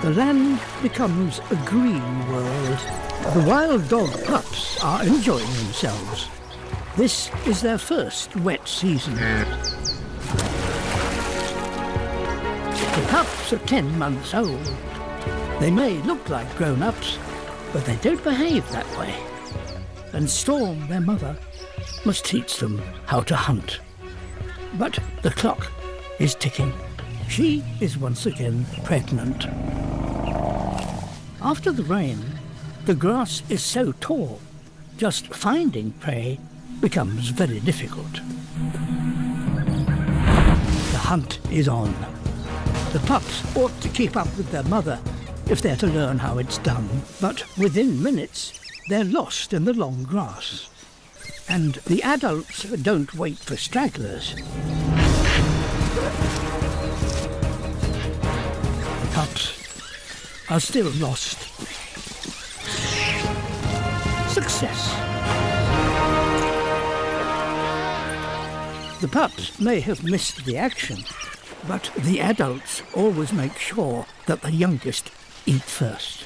The land becomes a green world. The wild dog pups are enjoying themselves. This is their first wet season. The pups are 10 months old. They may look like grown-ups, but they don't behave that way. And Storm, their mother, must teach them how to hunt. But the clock is ticking. She is once again pregnant. After the rain, the grass is so tall, just finding prey becomes very difficult. The hunt is on. The pups ought to keep up with their mother if they're to learn how it's done, but within minutes they're lost in the long grass. And the adults don't wait for stragglers. The pups are still lost. Success. The pups may have missed the action, but the adults always make sure that the youngest eat first.